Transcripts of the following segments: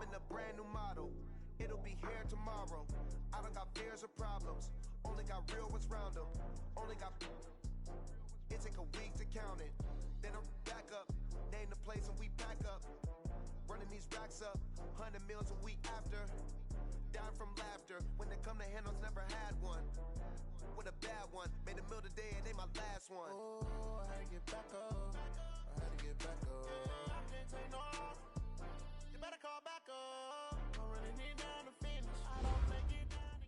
I'm in a brand new model. It'll be here tomorrow. I don't got fears or problems. Only got real ones round them. Only got... It take a week to count it. Then I'm back up. Name the place and we back up. Running these racks up. 100 meals a week after. Dying from laughter. When they come to handles, never had one. With a bad one. Made a meal today and they my last one. Oh, I had to get back up. I had to get back up. I can't take no off. You better call back up. I really need down to finish. I don't make it down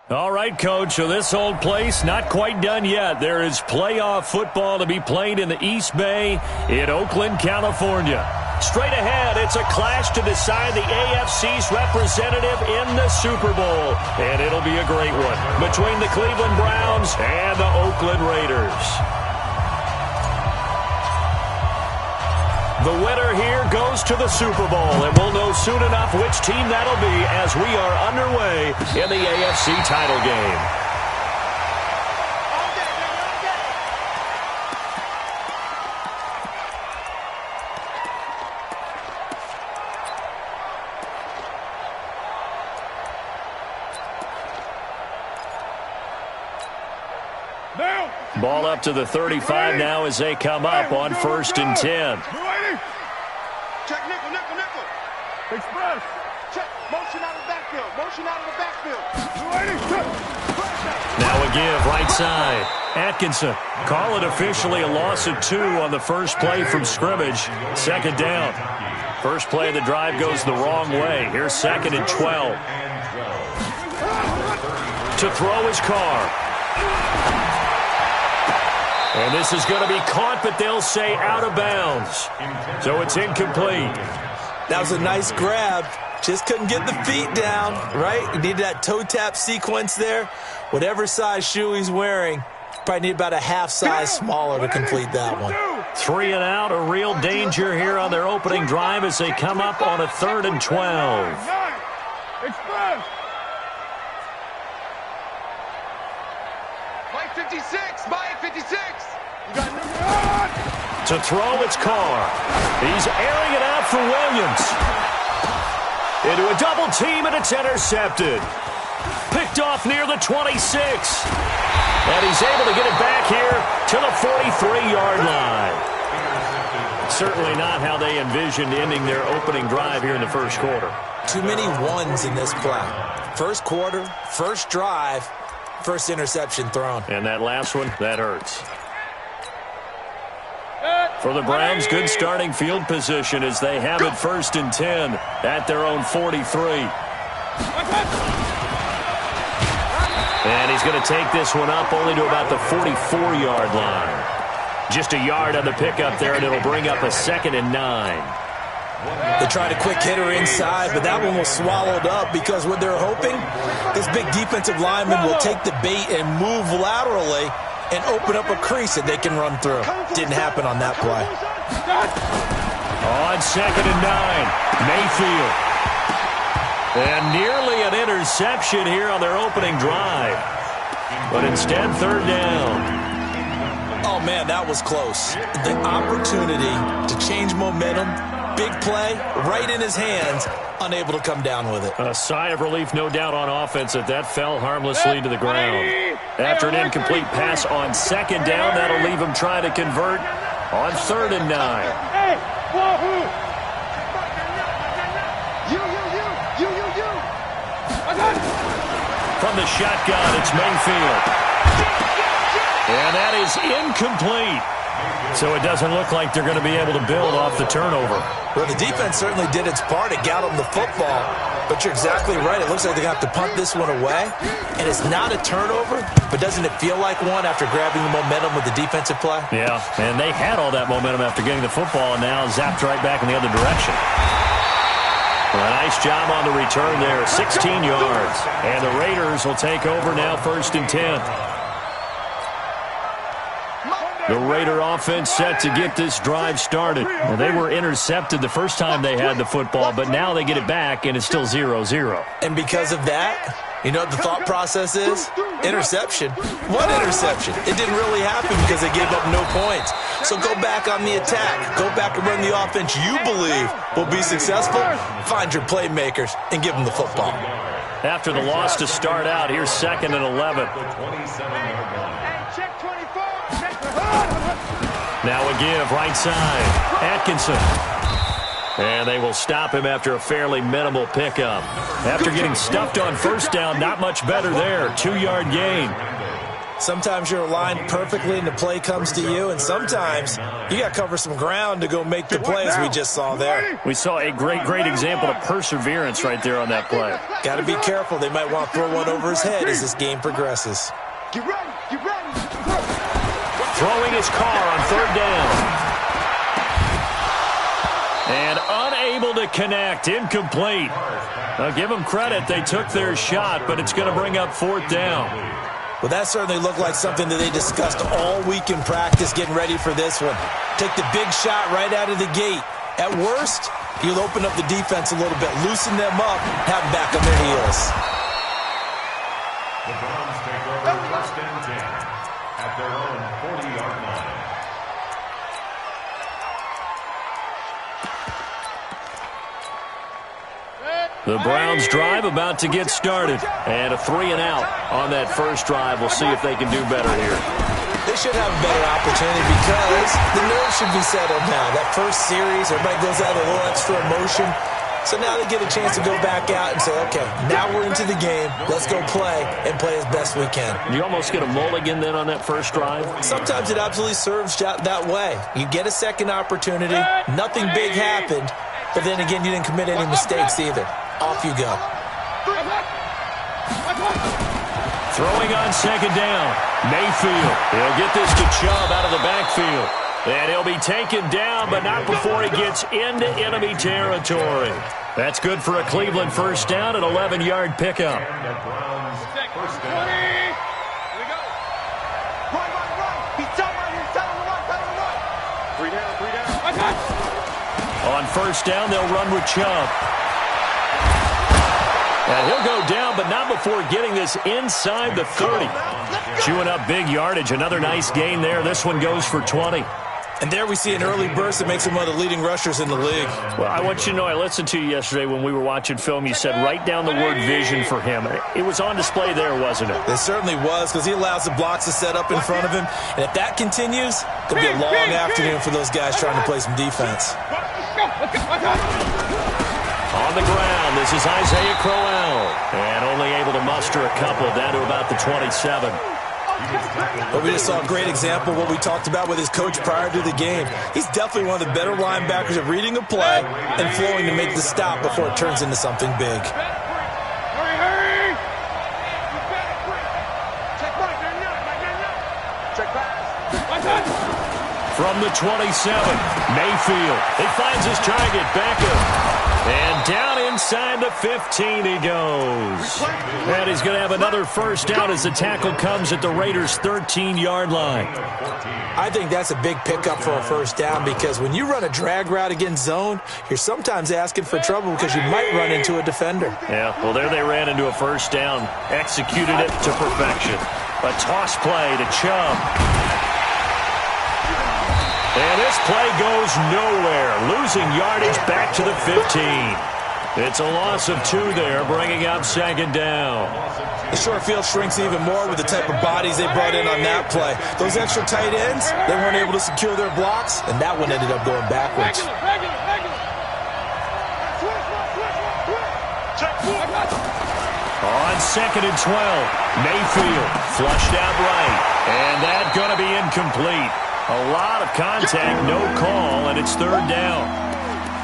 to All right, Coach, so this old place not quite done yet. There is playoff football to be played in the East Bay in Oakland, California. Straight ahead, it's a clash to decide the AFC's representative in the Super Bowl. And it'll be a great one between the Cleveland Browns and the Oakland Raiders. The winner here goes to the Super Bowl, and we'll know soon enough which team that'll be as we are underway in the AFC title game. Ball up to the 35 now as they come up on 1st and 10. Check nickel, nickel, nickel. Express. Check. Motion out of the backfield. Motion out of the backfield. Now a give, right side. Atkinson. Call it officially a loss of 2 on the first play from scrimmage. 2nd down. First play of the drive goes the wrong way. Here's 2nd and 12. To throw his Carr. And this is going to be caught, but they'll say out of bounds. So it's incomplete. That was a nice grab. Just couldn't get the feet down, right? You need that toe tap sequence there. Whatever size shoe he's wearing, probably need about a half size smaller to complete that one. 3 and out, a real danger here on their opening drive as they come up on a 3rd and 12. Express. Mike 56. Mike 56. To throw, it's Carr. He's airing it out for Williams. Into a double team, and it's intercepted. Picked off near the 26. And he's able to get it back here to the 43-yard line. Certainly not how they envisioned ending their opening drive here in the first quarter. Too many ones in this play. First quarter, first drive, first interception thrown. And that last one, that hurts. For the Browns, good starting field position as they have it 1st and 10 at their own 43. And he's going to take this one up only to about the 44-yard line. Just a yard on the pickup there, and it'll bring up a 2nd and 9. They tried a quick hitter inside, but that one was swallowed up because what they're hoping, this big defensive lineman will take the bait and move laterally and open up a crease that they can run through. Didn't happen on that play. On 2nd and 9, Mayfield. And nearly an interception here on their opening drive. But instead, 3rd down. Oh, man, that was close. The opportunity to change momentum, big play, right in his hands, unable to come down with it. A sigh of relief, no doubt, on offense that fell harmlessly to the ground. After an incomplete pass on 2nd down, that'll leave him trying to convert on 3rd and 9. From the shotgun, it's Mayfield. And that is incomplete. So it doesn't look like they're going to be able to build off the turnover. Well, the defense certainly did its part. It got them the football. But you're exactly right. It looks like they're going to have to punt this one away. And it's not a turnover, but doesn't it feel like one after grabbing the momentum with the defensive play? Yeah, and they had all that momentum after getting the football and now zapped right back in the other direction. Well, a nice job on the return there, 16 yards. And the Raiders will take over now 1st and 10. The Raider offense set to get this drive started. Well, they were intercepted the first time they had the football, but now they get it back, and it's still 0-0. And because of that, You know what the thought process is? Interception. What interception? It didn't really happen because they gave up no points. So go back on the attack. Go back and run the offense you believe will be successful. Find your playmakers and give them the football. After the loss to start out, here's 2nd and 11. Now a give, right side. Atkinson. And they will stop him after a fairly minimal pickup. After getting stuffed on first down, not much better there. 2-yard gain. Sometimes you're aligned perfectly and the play comes to you, and sometimes you got to cover some ground to go make the play, as we just saw there. We saw a great example of perseverance right there on that play. Got to be careful. They might want to throw one over his head as this game progresses. Get ready, get ready. Throwing his car on 3rd down. And unable to connect, incomplete. Now give them credit, they took their shot, but it's going to bring up 4th down. Well, that certainly looked like something that they discussed all week in practice, getting ready for this one. Take the big shot right out of the gate. At worst, you'll open up the defense a little bit, loosen them up, have them back on their heels. The Browns take over 1st and 10 at their own 40-yard line. The Browns drive about to get started. And a 3-and-out on that first drive. We'll see if they can do better here. They should have a better opportunity because the nerves should be settled now. That first series, everybody goes out with a little extra emotion. So now they get a chance to go back out and say, okay, now we're into the game. Let's go play and play as best we can. You almost get a mulligan then on that first drive? Sometimes it absolutely serves that way. You get a second opportunity. Nothing big happened. But then again, you didn't commit any mistakes either. Off you go. Throwing on 2nd down. Mayfield. He'll get this to Chubb out of the backfield. And he'll be taken down, but not before he gets into enemy territory. That's good for a Cleveland first down, an 11-yard pickup. On first down, they'll run with Chubb. And he'll go down, but not before getting this inside the 30. Chewing up big yardage. Another nice gain there. This one goes for 20. And there we see an early burst that makes him one of the leading rushers in the league. Well, I want you to know, I listened to you yesterday when we were watching film. You said write down the word vision for him. It was on display there, wasn't it? It certainly was, because he allows the blocks to set up in front of him. And if that continues, it's going to be a long afternoon for those guys trying to play some defense. On the ground, this is Isaiah Crowell. And only able to muster a couple down to about the 27. But we just saw a great example of what we talked about with his coach prior to the game. He's definitely one of the better linebackers at reading a play and flowing to make the stop before it turns into something big. From the 27, Mayfield. He finds his target, Beckham. And down inside the 15 he goes. And he's going to have another first down as the tackle comes at the Raiders' 13-yard line. I think that's a big pickup for a first down, because when you run a drag route against zone, you're sometimes asking for trouble because you might run into a defender. Yeah, well, there they ran into a first down. Executed it to perfection. A toss play to Chubb. And this play goes nowhere. Losing yardage back to the 15. It's a loss of 2 there, bringing up 2nd down. The short field shrinks even more with the type of bodies they brought in on that play. Those extra tight ends, they weren't able to secure their blocks, and that one ended up going backwards. On 2nd and 12, Mayfield flushed out right. And that's going to be incomplete. A lot of contact, no call, and it's 3rd down.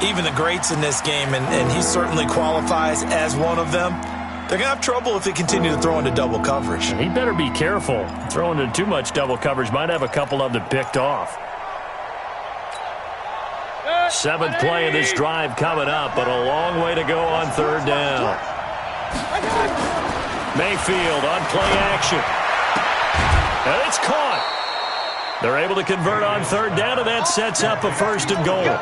Even the greats in this game, and he certainly qualifies as one of them, they're going to have trouble if they continue to throw into double coverage. He better be careful. Throwing into too much double coverage might have a couple of them picked off. 7th play of this drive coming up, but a long way to go on 3rd down. Mayfield on play action. And it's caught. They're able to convert on third down, and that sets up a first and goal.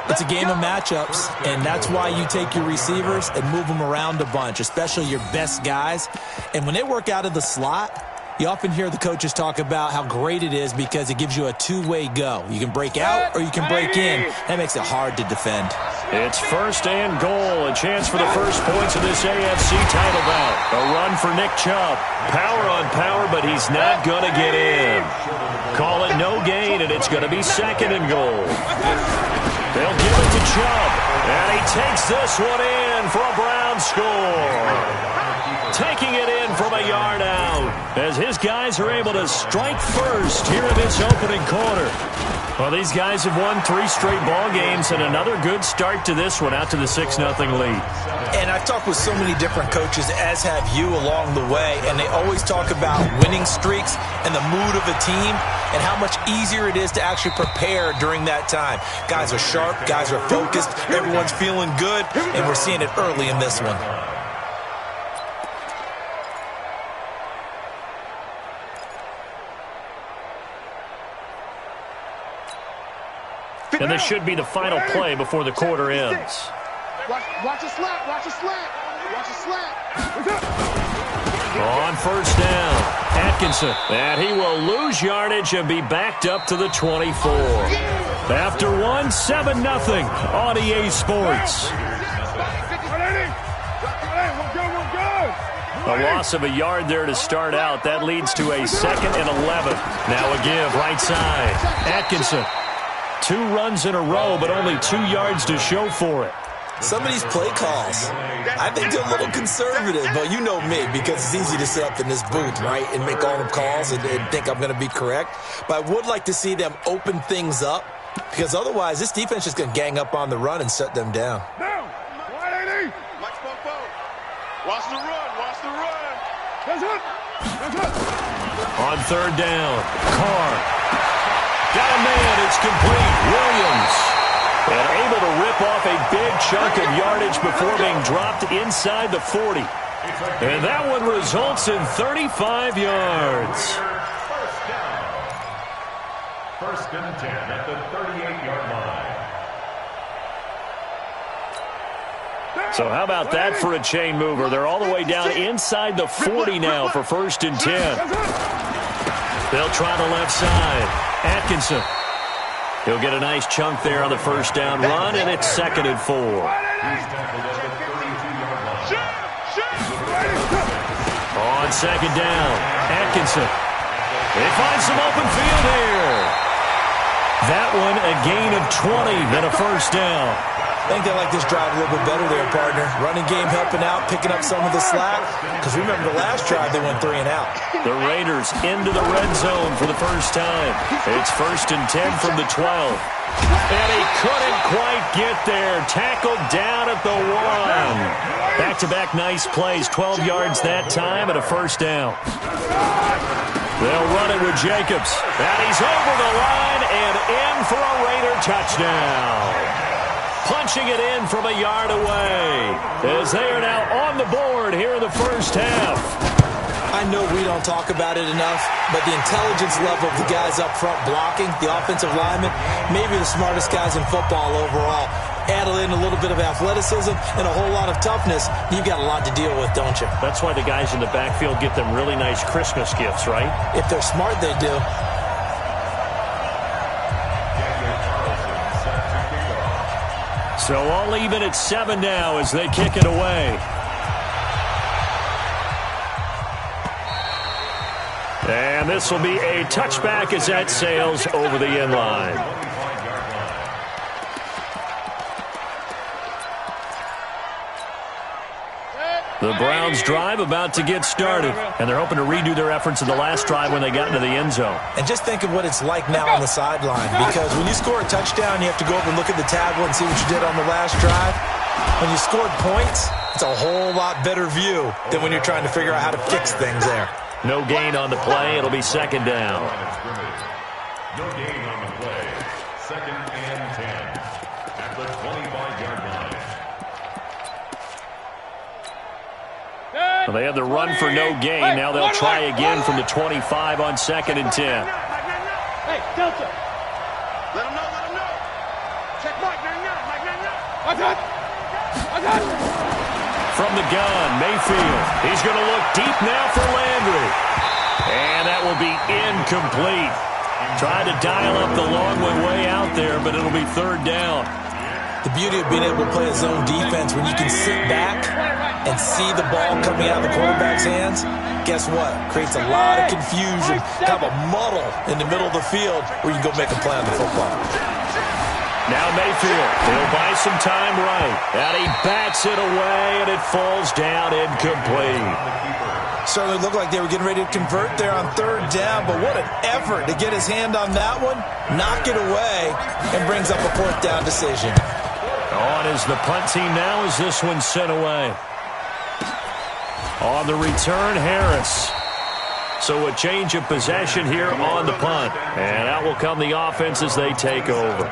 It's a game of matchups, and that's why you take your receivers and move them around a bunch, especially your best guys. And when they work out of the slot, you often hear the coaches talk about how great it is because it gives you a two-way go. You can break out or you can break in. That makes it hard to defend. It's first and goal. A chance for the first points of this AFC title bout. A run for Nick Chubb. Power on power, but he's not going to get in. Call it no gain, and it's going to be second and goal. They'll give it to Chubb, and he takes this one in for a Brown score. Taking it in from a yard out as his guys are able to strike first here in this opening quarter. Well, these guys have won 3 straight ball games and another good start to this one out to the 6-0 lead. And I've talked with so many different coaches, as have you along the way, and they always talk about winning streaks and the mood of a team and how much easier it is to actually prepare during that time. Guys are sharp, guys are focused, everyone's feeling good, and we're seeing it early in this one. And this should be the final play before the quarter ends. Watch a slant, watch a slant, watch a slant. On first down, Atkinson. And he will lose yardage and be backed up to the 24. After one, 7-0 on EA Sports. A loss of a yard there to start out. That leads to a 2nd and 11. Now a give right side. Atkinson. 2 runs in a row, but only 2 yards to show for it. Some of these play calls, I think they're a little conservative, but you know me, because it's easy to sit up in this booth, right, and make all the calls and think I'm going to be correct. But I would like to see them open things up, because otherwise this defense is going to gang up on the run and shut them down. Watch the run, watch the run. That's it. On third down, Carr. Got a man, it's complete. Williams. And able to rip off a big chunk of yardage before being dropped inside the 40. And that one results in 35 yards. First down. First and 10 at the 38-yard line. So how about that for a chain mover? They're all the way down inside the 40 now for first and 10. They'll try the left side. Atkinson. He'll get a nice chunk there on the first down run, and it's 2nd and 4. On second down, Atkinson. They find some open field here. That one a gain of 20, then a first down. I think they like this drive a little bit better there, partner. Running game helping out, picking up some of the slack. Because remember the last drive, they went 3 and out. The Raiders into the red zone for the first time. It's first and 10 from the 12. And he couldn't quite get there. Tackled down at the 1. Back-to-back nice plays. 12 yards that time and a first down. They'll run it with Jacobs. And he's over the line and in for a Raider touchdown. Punching it in from a yard away as they are now on the board here in the first half. I know we don't talk about it enough, but the intelligence level of the guys up front blocking, the offensive linemen, maybe the smartest guys in football overall. Add in a little bit of athleticism and a whole lot of toughness, you've got a lot to deal with, don't you? That's why the guys in the backfield get them really nice Christmas gifts, right? If they're smart, they do. So all even at 7 now as they kick it away. And this will be a touchback as that sails over the end line. The Browns drive about to get started, and they're hoping to redo their efforts in the last drive when they got into the end zone. And just think of what it's like now on the sideline, because when you score a touchdown, you have to go up and look at the tablet and see what you did on the last drive. When you scored points, it's a whole lot better view than when you're trying to figure out how to fix things there. No gain on the play. It'll be second down. No gain on the play. 2nd and 10 at the 25-yard line. Well, they had the run for no gain. Now they'll try again from the 25 on 2nd and 10. Hey, Delta. Let him know. Check Mike 99. From the gun, Mayfield. He's going to look deep now for Landry. And that will be incomplete. Tried to dial up the long way out there, but it'll be third down. The beauty of being able to play a zone defense when you can sit back and see the ball coming out of the quarterback's hands, guess what? Creates a lot of confusion, have a muddle in the middle of the field where you can go make a play on the football. Now Mayfield, he'll buy some time right. And he bats it away, and it falls down incomplete. Certainly looked like they were getting ready to convert there on third down, but what an effort to get his hand on that one, knock it away, and brings up a fourth down decision. On is the punt team now as this one's sent away. On the return, Harris. So a change of possession here on the punt. And out will come the offense as they take over.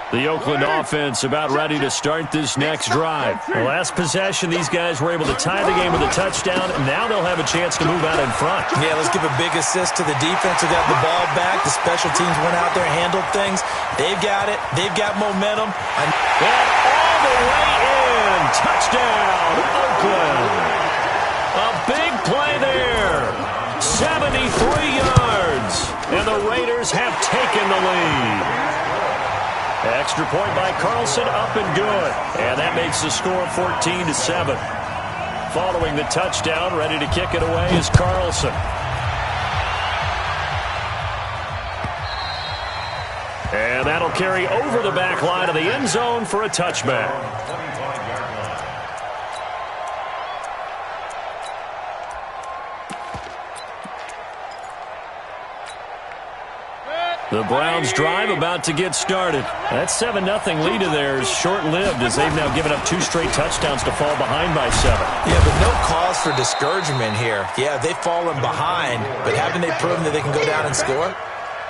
The Oakland offense about ready to start this next drive. The last possession, these guys were able to tie the game with a touchdown. Now they'll have a chance to move out in front. Yeah, let's give a big assist to the defense who got the ball back. The special teams went out there, handled things. They've got it. They've got momentum. And all the way in. Touchdown, Oakland. A big play there. 73 yards. And the Raiders have taken the lead. Extra point by Carlson, up and good. And that makes the score 14-7. Following the touchdown, ready to kick it away is Carlson. And that'll carry over the back line of the end zone for a touchback. The Browns drive about to get started. That 7-0 lead of theirs short-lived as they've now given up 2 straight touchdowns to fall behind by 7. Yeah, but no cause for discouragement here. Yeah, they've fallen behind, but haven't they proven that they can go down and score?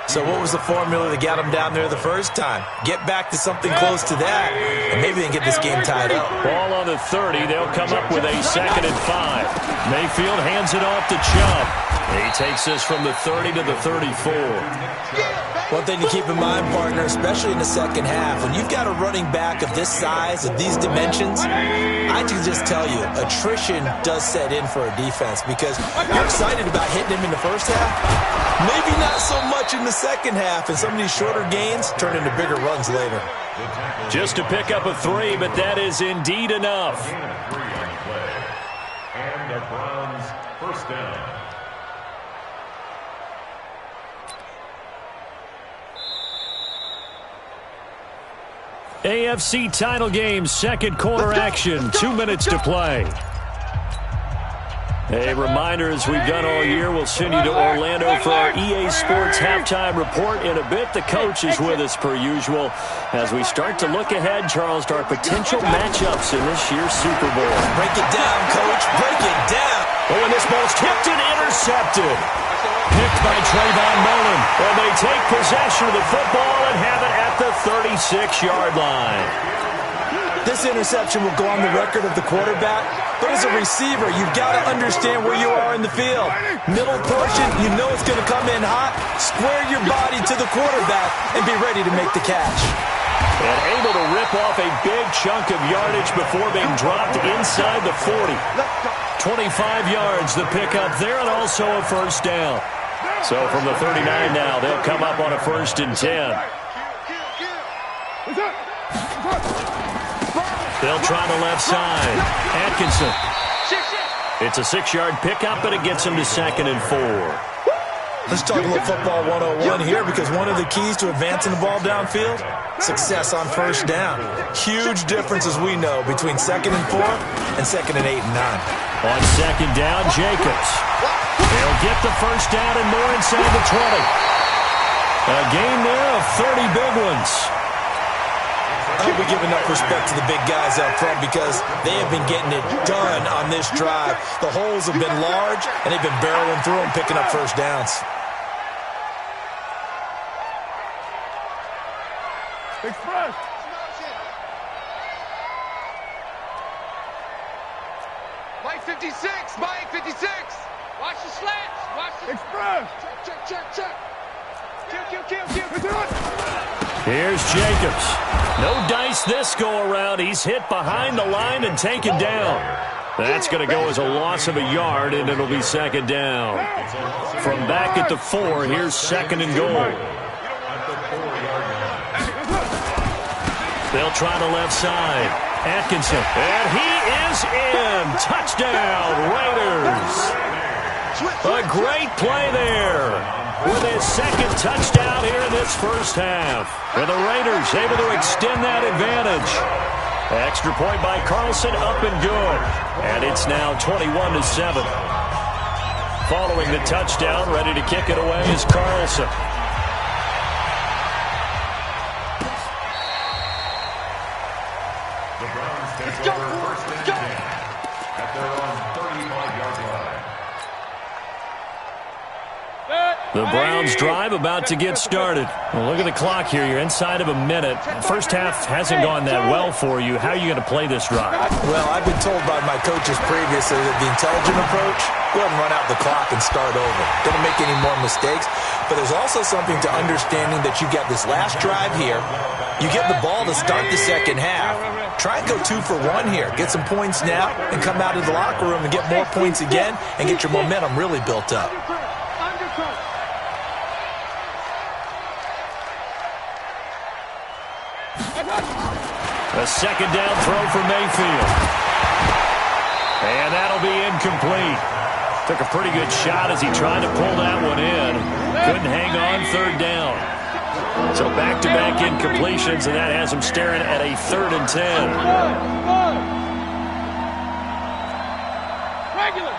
So what was the formula that got them down there the first time? Get back to something close to that, and maybe they can get this game tied up. Ball on the 30. They'll come up with a 2nd and 5. Mayfield hands it off to Chubb. He takes this from the 30 to the 34. One thing to keep in mind, partner, especially in the second half, when you've got a running back of this size, of these dimensions, I can just tell you, attrition does set in for a defense because you're excited about hitting him in the first half. Maybe not so much in the second half, and some of these shorter gains turn into bigger runs later. Just to pick up a 3, but that is indeed enough. And the Browns first down. AFC title game, second quarter action, 2 minutes to play. A reminder, as we've done all year, we'll send you to Orlando for our EA Sports halftime report. In a bit, the coach is with us per usual as we start to look ahead, Charles, to our potential matchups in this year's Super Bowl. Break it down, Coach. Break it down. Oh, and this ball's tipped and intercepted. Picked by Trayvon Mullen. And they take possession of the football and have it at the 36-yard line. This interception will go on the record of the quarterback, but as a receiver, you've got to understand where you are in the field. Middle portion, you know it's going to come in hot. Square your body to the quarterback and be ready to make the catch. And able to rip off a big chunk of yardage before being dropped inside the 40. 25 yards, the pickup there, and also a first down. So from the 39 now, they'll come up on a 1st and 10. They'll try the left side. Atkinson. It's a 6-yard pickup, but it gets him to 2nd and 4. Let's talk a little football 101 here, because one of the keys to advancing the ball downfield, success on first down. Huge difference, as we know, between 2nd and 4 and 2nd and 8 and 9. On 2nd down, Jacobs. They'll get the first down and more inside the 20. A gain there of 30 big ones. I hope we give enough respect to the big guys up front because they have been getting it done on this drive. The holes have been large, and they've been barreling through them, picking up first downs. Express. Mike 56, Mike 56. Watch the slats. Watch the express. Check. Kill. Here's Jacobs. No dice this go-around. He's hit behind the line and taken down. That's going to go as a loss of a yard, and it'll be second down. From back at the 4, here's second and goal. They'll try the left side. Atkinson. And he is in. Touchdown, Raiders. A great play there with his second touchdown here in this first half. And the Raiders able to extend that advantage. Extra point by Carlson, up and good. And it's now 21-7. Following the touchdown, ready to kick it away is Carlson. The Browns take over first and 10 at their own 35-yard line. The Browns drive about to get started. Well, look at the clock here. You're inside of a minute. First half hasn't gone that well for you. How are you going to play this drive? Well, I've been told by my coaches previously that the intelligent approach, go ahead and run out the clock and start over. Don't make any more mistakes. But there's also something to understanding that you get this last drive here. You get the ball to start the second half. Try and go 2 for 1 here. Get some points now and come out of the locker room and get more points again and get your momentum really built up. A second down throw for Mayfield. And that'll be incomplete. Took a pretty good shot as he tried to pull that one in. Couldn't hang on third down. So back-to-back incompletions, and that has him staring at a 3rd and 10. Regular.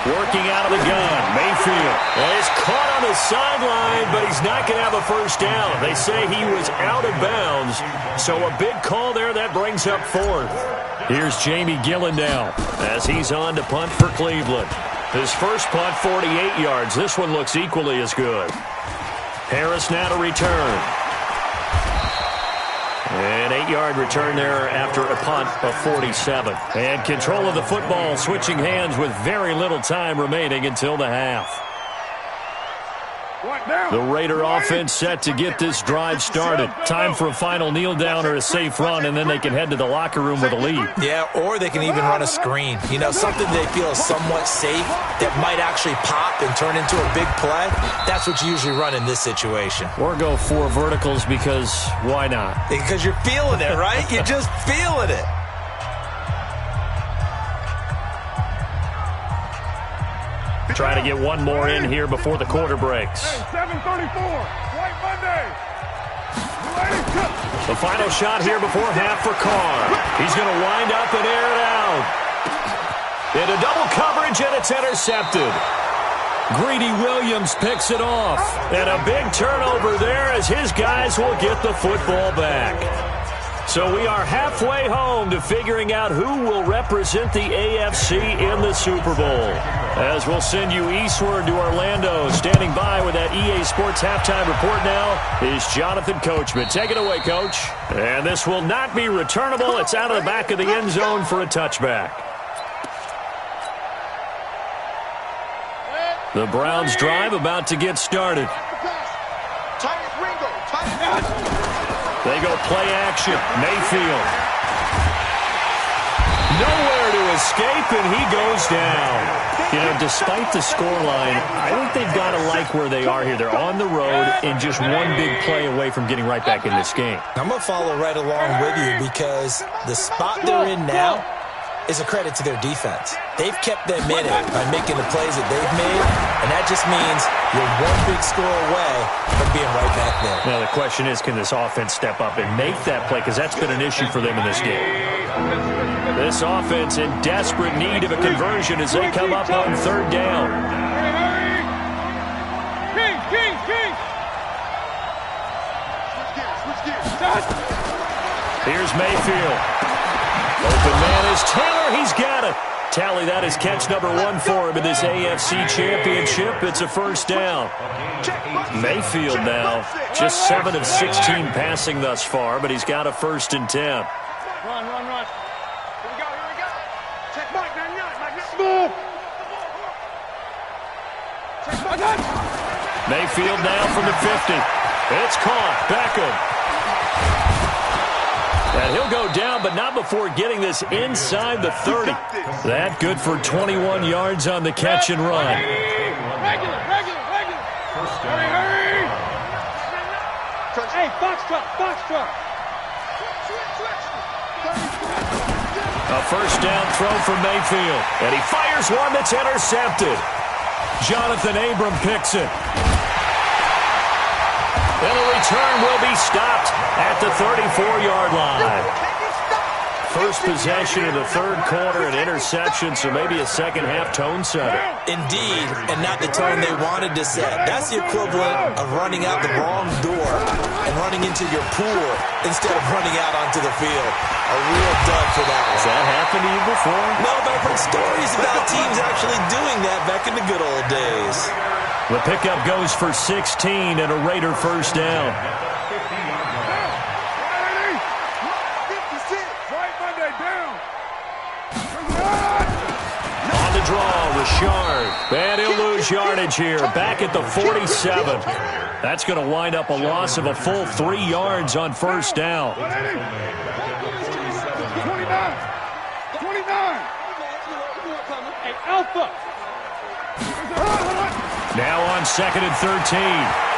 Working out of the gun, Mayfield. Well, he's caught on the sideline, but he's not going to have a first down. They say he was out of bounds, so a big call there that brings up 4th. Here's Jamie Gillen now as he's on to punt for Cleveland. His first punt, 48 yards. This one looks equally as good. Harris now to return. An 8-yard return there after a punt of 47. And control of the football switching hands with very little time remaining until the half. The Raider offense set to get this drive started. Time for a final kneel down or a safe run, and then they can head to the locker room with a lead. Yeah, or they can even run a screen. You know, something they feel is somewhat safe that might actually pop and turn into a big play. That's what you usually run in this situation. Or go 4 verticals because why not? Because you're feeling it, right? You're just feeling it. Trying to get one more in here before the quarter breaks. 7:34, White Monday. The final shot here before half for Carr. He's going to wind up and air it out. Into double coverage, and it's intercepted. Greedy Williams picks it off. And a big turnover there as his guys will get the football back. So we are halfway home to figuring out who will represent the AFC in the Super Bowl. As we'll send you eastward to Orlando. Standing by with that EA Sports halftime report now is Jonathan Coachman. Take it away, Coach. And this will not be returnable. It's out of the back of the end zone for a touchback. The Browns drive about to get started. They go play action. Mayfield. Nowhere to escape, and he goes down. You know, despite the scoreline, I think they've got to like where they are here. They're on the road and just one big play away from getting right back in this game. I'm going to follow right along with you because the spot they're in now is a credit to their defense. They've kept them in it by making the plays that they've made, and that just means you're one big score away from being right back there. Now, the question is, can this offense step up and make that play? Because that's been an issue for them in this game. This offense in desperate need of a conversion as they come up on 3rd down. Here's Mayfield. Open man is Taylor. He's got it. Tally, that is catch number 1 for him in this AFC Championship. It's a first down. Mayfield now just 7 of 16 passing thus far, but he's got a 1st and 10. Run. Here we go. Check Mike, 99. Mayfield now from the 50. It's caught. Beckham. And he'll go down, but not before getting this inside the 30. That good for 21 yards on the catch and run. Regular. Hurry. Hey, box truck. A first down throw for Mayfield. And he fires one that's intercepted. Jonathan Abram picks it. And the return will be stopped at the 34-yard line. First possession of the third quarter, an interception, so maybe a second-half tone setter. Indeed, and not the tone they wanted to set. That's the equivalent of running out the wrong door and running into your pool instead of running out onto the field. A real dud for that one. Has that happened to you before? No, but I've heard stories about teams actually doing that back in the good old days. The pickup goes for 16 and a Raider first down. On the draw, Richard. And he'll lose yardage here. Back at the 47. That's going to wind up a loss of a full 3 yards on first down. 29. Hey, Alpha. Now on second and 13.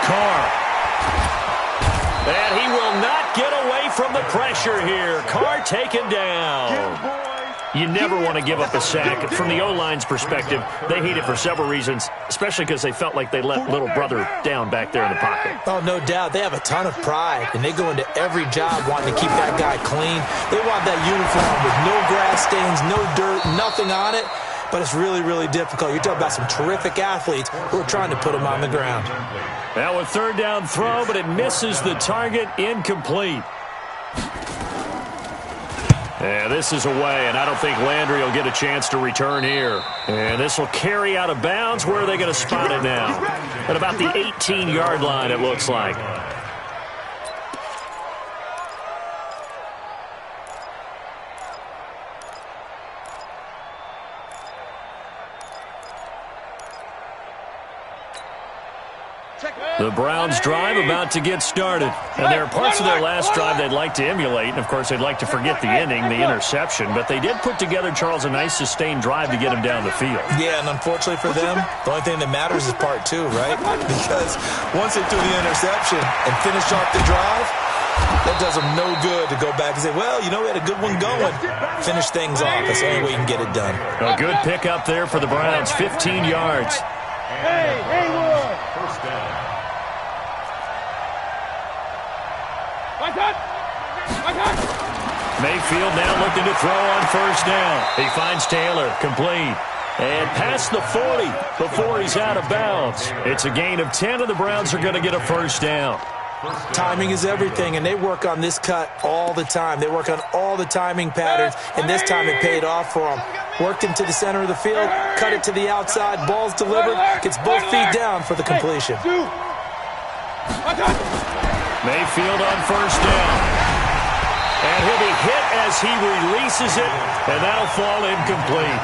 Carr. And he will not get away from the pressure here. Carr taken down. You never want to give up a sack. From the O-line's perspective, they hate it for several reasons, especially because they felt like they let little brother down back there in the pocket. Oh, no doubt. They have a ton of pride, and they go into every job wanting to keep that guy clean. They want that uniform with no grass stains, no dirt, nothing on it. But it's really, really difficult. You're talking about some terrific athletes who are trying to put him on the ground. Now a third down throw, but it misses the target, incomplete. And this is away, and I don't think Landry will get a chance to return here. And this will carry out of bounds. Where are they going to spot it now? At about the 18-yard line, it looks like. The Browns' drive about to get started. And there are parts of their last drive they'd like to emulate. And, of course, they'd like to forget the ending, the interception. But they did put together, Charles, a nice sustained drive to get him down the field. Yeah, and unfortunately for them, the only thing that matters is part two, right? Because once they threw the interception and finished off the drive, that does them no good to go back and say, well, you know, we had a good one going. Finish things off. That's the only way you can get it done. A good pickup there for the Browns, 15 yards. Hey, Haywood. First down. Mayfield now looking to throw on first down. He finds Taylor, complete. And past the 40 before he's out of bounds. It's a gain of 10, and the Browns are going to get a first down. Timing is everything, and they work on this cut all the time. They work on all the timing patterns, and this time it paid off for them. Worked him to the center of the field, cut it to the outside, ball's delivered, gets both feet down for the completion. Mayfield on first down. And he'll be hit as he releases it, and that'll fall incomplete.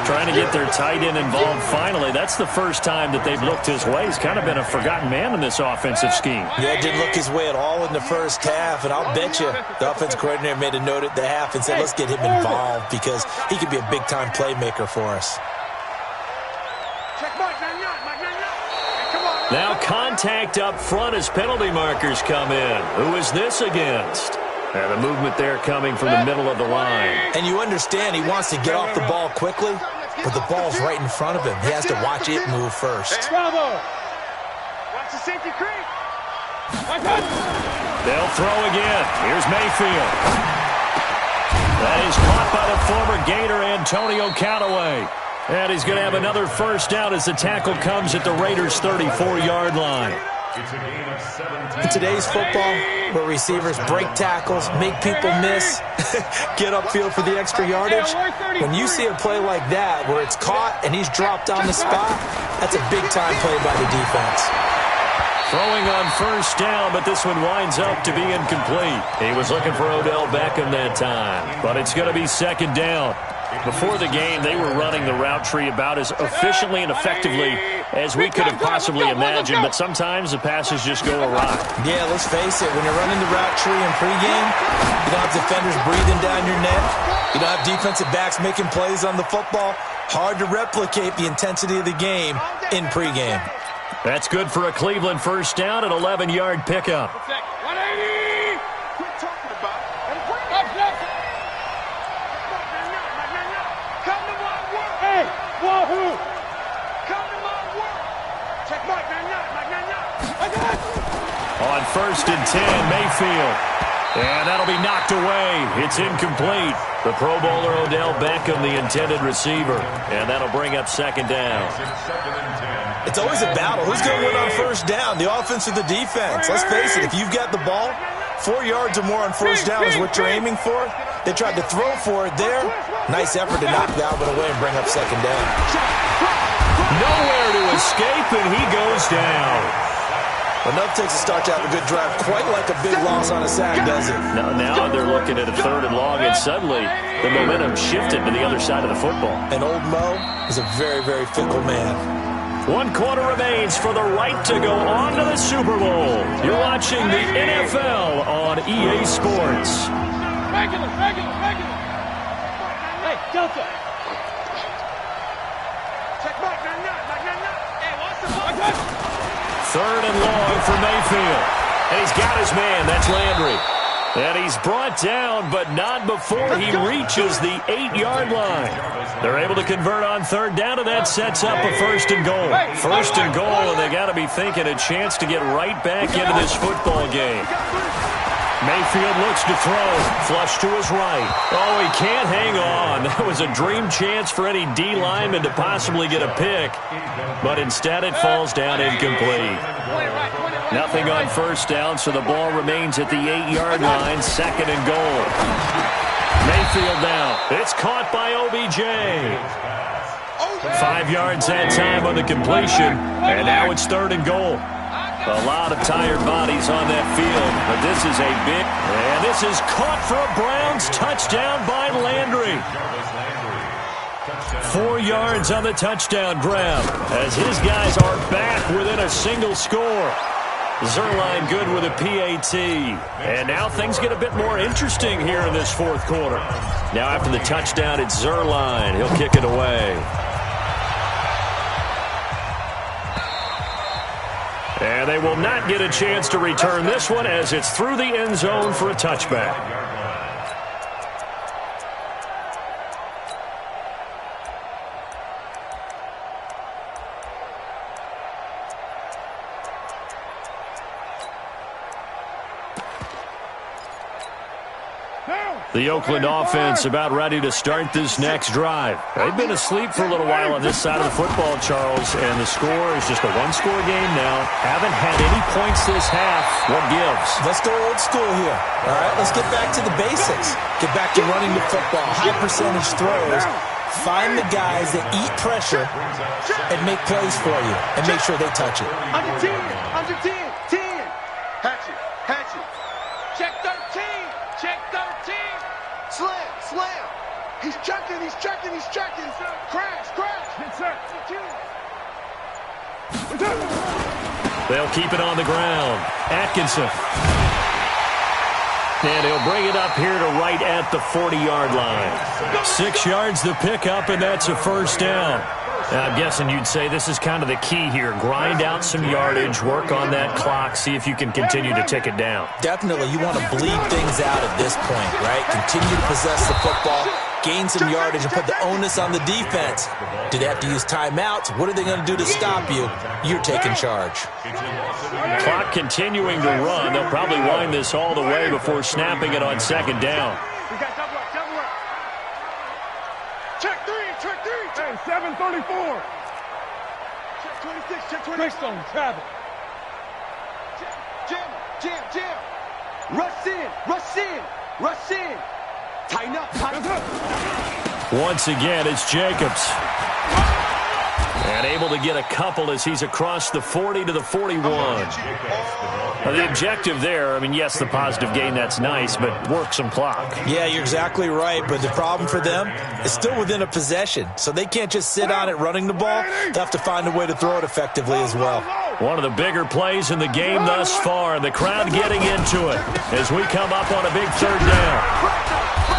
Trying to get their tight end involved finally. That's the first time that they've looked his way. He's kind of been a forgotten man in this offensive scheme. Yeah, didn't look his way at all in the first half, and I'll bet you the offensive coordinator made a note at the half and said, let's get him involved because he could be a big-time playmaker for us. Now contact up front as penalty markers come in. Who is this against? And the movement there coming from the middle of the line. And you understand he wants to get off the ball quickly, but the ball's right in front of him. He has to watch it move first. Bravo. Watch the safety creep. They'll throw again. Here's Mayfield. That is caught by the former Gator Antonio Callaway. And he's going to have another first down as the tackle comes at the Raiders' 34-yard line. It's a gain of 17. In today's football, where receivers break tackles, make people miss, get upfield for the extra yardage, when you see a play like that where it's caught and he's dropped on the spot, that's a big-time play by the defense. Throwing on first down, but this one winds up to be incomplete. He was looking for Odell Beckham that time, but it's going to be second down. Before the game, they were running the route tree about as efficiently and effectively as we could have possibly imagined, but sometimes the passes just go awry. Yeah, let's face it, when you're running the route tree in pregame, you don't have defenders breathing down your neck. You don't have defensive backs making plays on the football. Hard to replicate the intensity of the game in pregame. That's good for a Cleveland first down, an 11-yard pickup. 180! Quit talking about it. Come to my work. Hey, wahoo! Come to my work. Check Mike, On 1st and 10, Mayfield. And that'll be knocked away. It's incomplete. The Pro Bowler Odell Beckham, the intended receiver. And that'll bring up 2nd down. It's always a battle. Who's going to win on 1st down, the offense or the defense? Let's face it, if you've got the ball, 4 yards or more on 1st down is what you're aiming for. They tried to throw for it there. Nice effort to knock that one away and bring up 2nd down. Nowhere to escape, and he goes down. Enough takes a start to have a good drive. Quite like a big loss on a sack, does it? Now they're looking at a 3rd and long, and suddenly the momentum shifted to the other side of the football. And old Mo is a very, very fickle man. 1 quarter remains for the right to go on to the Super Bowl. You're watching the NFL on EA Sports. Regular. Hey, Delta. Check Mike, Hey, what's the ball? 3rd and long for Mayfield. And he's got his man. That's Landry. And he's brought down, but not before he reaches the 8-yard line. They're able to convert on 3rd down, and that sets up a 1st and goal. 1st and goal, and they got to be thinking a chance to get right back into this football game. Mayfield looks to throw. Flush to his right. Oh, he can't hang on. That was a dream chance for any D lineman to possibly get a pick. But instead it falls down incomplete. Nothing on 1st down, so the ball remains at the 8-yard line. 2nd and goal. Mayfield now. It's caught by OBJ. 5 yards that time on the completion. And now it's 3rd and goal. A lot of tired bodies on that field, but this is a big, and this is caught for a Browns touchdown by Landry. 4 yards on the touchdown grab as his guys are back within a single score. Zerline good with a PAT. And now things get a bit more interesting here in this 4th quarter. Now after the touchdown, it's Zerline. He'll kick it away. And they will not get a chance to return this one as it's through the end zone for a touchback. The Oakland offense about ready to start this next drive. They've been asleep for a little while on this side of the football, Charles, and the score is just a 1-score game now. Haven't had any points this half. What gives? Let's go old school here. All right, let's get back to the basics. Get back to running the football, high percentage throws. Find the guys that eat pressure and make plays for you and make sure they touch it. Under 10. 10. Hatchet. Check 13. Check 13. Slam. He's checking. Crash. They'll keep it on the ground. Atkinson. And he'll bring it up here to right at the 40-yard line. 6 yards the pickup, and that's a 1st down. Now, I'm guessing you'd say this is kind of the key here. Grind out some yardage, work on that clock, see if you can continue to tick it down. Definitely, you want to bleed things out at this point, right? Continue to possess the football, gain some yardage, and put the onus on the defense. Do they have to use timeouts? What are they going to do to stop you? You're taking charge. Clock continuing to run. They'll probably wind this all the way before snapping it on 2nd down. We got double up. Check 3. Hey, 734. Check 26. Check 26. Greystone, travel. Jam. Rush in. Tighten up. Once again, it's Jacobs. And able to get a couple as he's across the 40 to the 41. The objective there, I mean, yes, the positive gain, that's nice, but work some clock. Yeah, you're exactly right, but the problem for them is still within a possession, so they can't just sit on it running the ball. They have to find a way to throw it effectively as well. One of the bigger plays in the game thus far, and the crowd getting into it as we come up on a big third down.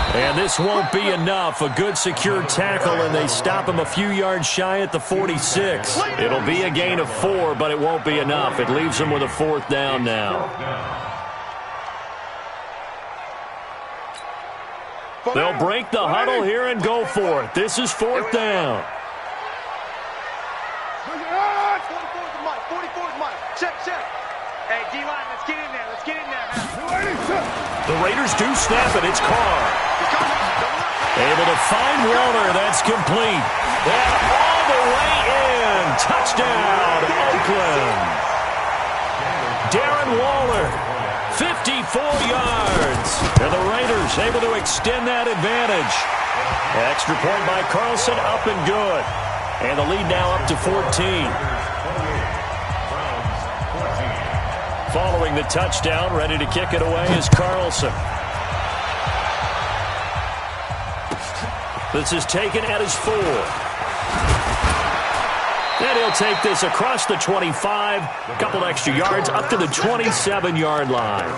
And this won't be enough. A good secure tackle, and they stop him a few yards shy at the 46. It'll be a gain of 4, but it won't be enough. It leaves them with a 4th down now. They'll break the huddle here and go for it. This is 4th down. 44's Mike. Check. Hey, D-line, let's get in there. Let's get in there. The Raiders do snap it. It's Carr. Able to find Waller. That's complete. And all the way in. Touchdown, Oakland. Darren Waller, 54 yards. And the Raiders able to extend that advantage. Extra point by Carlson, up and good. And the lead now up to 14. Following the touchdown, ready to kick it away is Carlson. This is taken at his 4. And he'll take this across the 25, a couple extra yards, up to the 27-yard line.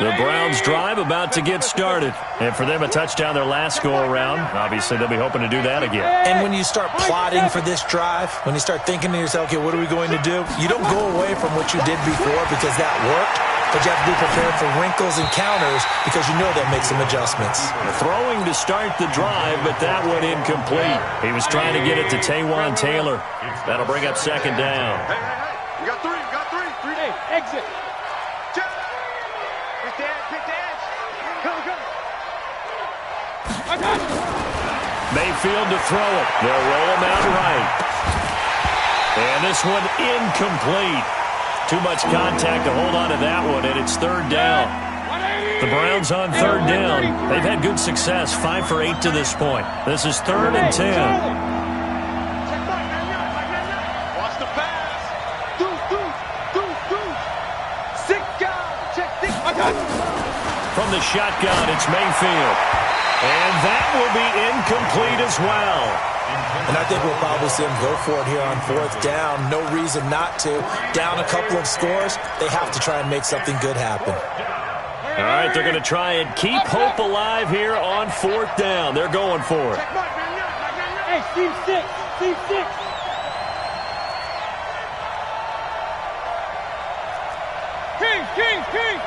The Browns drive about to get started. And for them, a touchdown their last go-around. Obviously, they'll be hoping to do that again. And when you start plotting for this drive, when you start thinking to yourself, okay, what are we going to do? You don't go away from what you did before because that worked, but you have to be prepared for wrinkles and counters because you know they'll make some adjustments. Throwing to start the drive, but that one incomplete. He was trying to get it to Taywan Taylor. That'll bring up 2nd down. Hey. You got three. Hey, exit. Mayfield to throw it. They'll roll him out right. And this one incomplete. Too much contact to hold on to that one, and it's 3rd down. The Browns on 3rd down. They've had good success, 5 for 8 to this point. This is 3rd and 10. Watch the pass. From the shotgun, it's Mayfield. And that will be incomplete as well. And I think we'll probably see them go for it here on 4th down. No reason not to. Down a couple of scores, they have to try and make something good happen. All right, they're going to try and keep hope alive here on 4th down. They're going for it. Hey, Steve 6. King.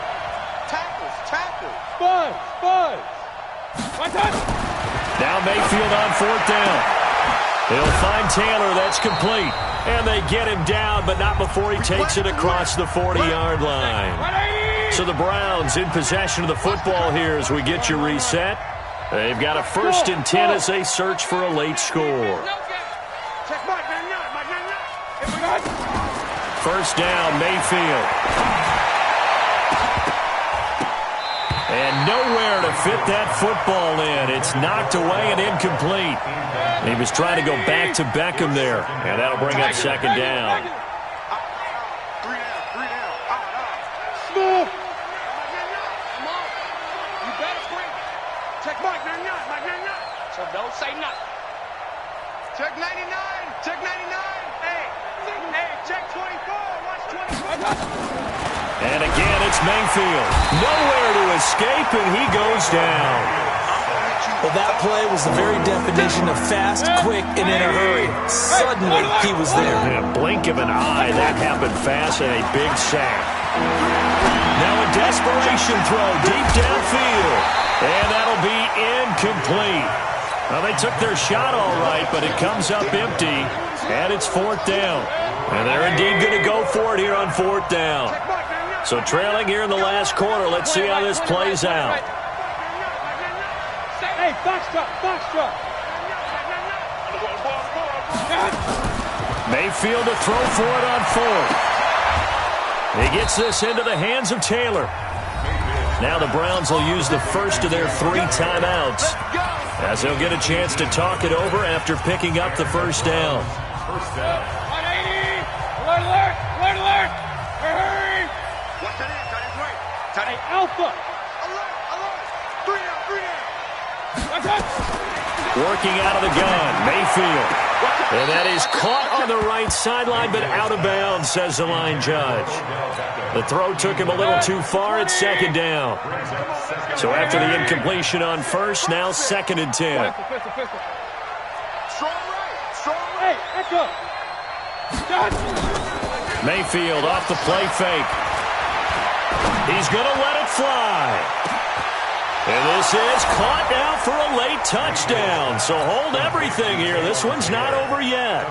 Tackles. Buzz. Now Mayfield on 4th down. He'll find Taylor. That's complete. And they get him down, but not before he takes it across the 40-yard line. So the Browns in possession of the football here as we get you reset. They've got a 1st and 10 as they search for a late score. 1st down, Mayfield. And nowhere to fit that football in. It's knocked away and incomplete. He was trying to go back to Beckham there. And that'll bring up 2nd down. 3 down. Smooth. You better scream. Check Mike 99. So don't say nothing. Check 99. Hey, check 24. Watch 24. And again, it's Mayfield. Nowhere to escape, and he goes down. Well, that play was the very definition of fast, quick, and in a hurry. Suddenly, he was there. In a blink of an eye, that happened fast, and a big sack. Now a desperation throw deep downfield. And that'll be incomplete. Well, they took their shot all right, but it comes up empty, and it's 4th down. And they're indeed going to go for it here on 4th down. So trailing here in the last quarter. Let's see how this plays out. Hey, box truck. Mayfield to throw for it on 4th. He gets this into the hands of Taylor. Now the Browns will use the first of their 3 timeouts as he'll get a chance to talk it over after picking up the first down. First down. 180! Alert, alert! Alert, alert! Hurry! What's that in? Tight end right. Tight end alpha! Alert, alert! 3 down, 3 down! That's it! Working out of the gun, Mayfield. And that is caught on the right sideline, but out of bounds, says the line judge. The throw took him a little too far. It's second down. So after the incompletion on first, now 2nd and 10. Strong right, strong right. Hey, echo. Mayfield off the play fake. He's going to let it fly. And this is caught now for a late touchdown. So hold everything here. This one's not over yet.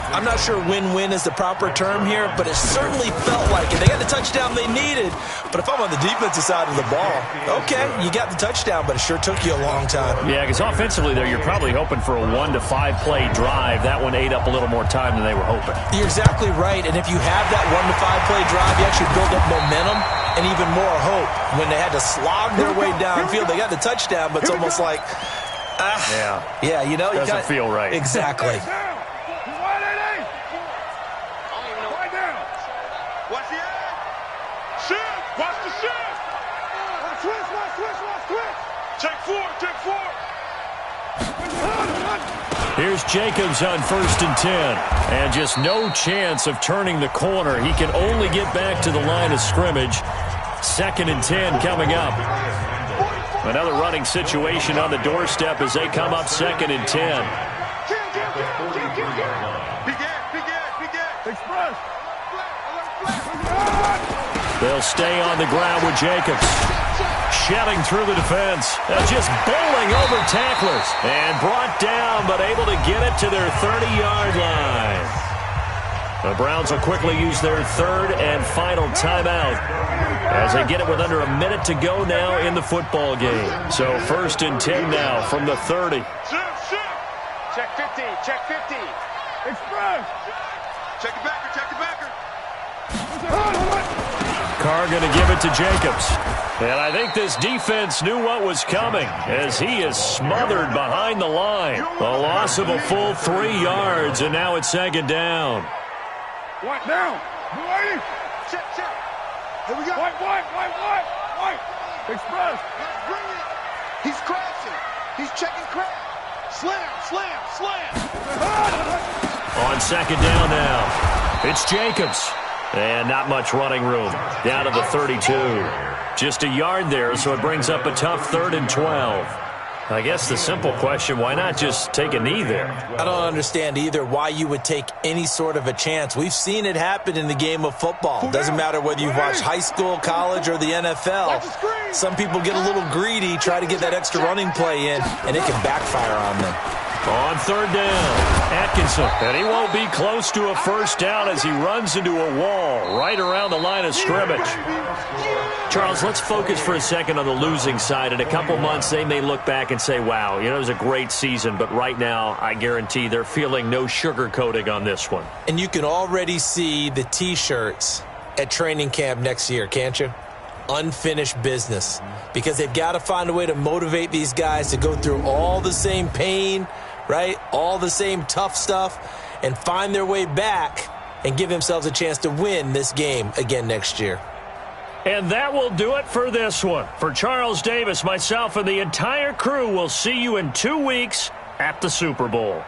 I'm not sure win-win is the proper term here, but it certainly felt like it. They got the touchdown they needed. But if I'm on the defensive side of the ball, okay, you got the touchdown, but it sure took you a long time. Yeah, because offensively there, you're probably hoping for a 1 to 5 play drive. That one ate up a little more time than they were hoping. You're exactly right. And if you have that 1 to 5 play drive, you actually build up momentum and even more hope. When they had to slog their way downfield, they got the touchdown, but it's almost like, yeah, you know, doesn't feel right. Exactly. Watch the edge. Shift. Watch the shift. Switch. Check 4. Here's Jacobs on 1st and 10. And just no chance of turning the corner. He can only get back to the line of scrimmage. 2nd and 10 coming up. Another running situation on the doorstep as they come up 2nd and 10. Express. They'll stay on the ground with Jacobs. Shedding through the defense. Just bowling over tacklers. And brought down, but able to get it to their 30-yard line. The Browns will quickly use their 3rd and final timeout as they get it with under a minute to go now in the football game. So 1st and 10 now from the 30. Shift. Check 50. Express. Check the backer. Carr going to give it to Jacobs. And I think this defense knew what was coming as he is smothered behind the line. A loss of a full 3 yards, and now it's 2nd down. White down. Check. Here we go. White. Express. Let's bring it. He's crashing. He's checking crash. Slam. On 2nd down now, it's Jacobs. And not much running room. Down to the 32. Just a yard there, so it brings up a tough 3rd and 12. I guess the simple question, why not just take a knee there? I don't understand either why you would take any sort of a chance. We've seen it happen in the game of football. It doesn't matter whether you've watched high school, college, or the NFL. Some people get a little greedy, try to get that extra running play in, and it can backfire on them. On 3rd down, Atkinson. And he won't be close to a first down as he runs into a wall right around the line of scrimmage. Charles, let's focus for a second on the losing side. In a couple months, they may look back and say, wow, it was a great season. But right now, I guarantee they're feeling no sugarcoating on this one. And you can already see the T-shirts at training camp next year, can't you? Unfinished business. Because they've got to find a way to motivate these guys to go through all the same pain, right? All the same tough stuff, and find their way back and give themselves a chance to win this game again next year. And that will do it for this one. For Charles Davis, myself, and the entire crew, we'll see you in 2 weeks at the Super Bowl.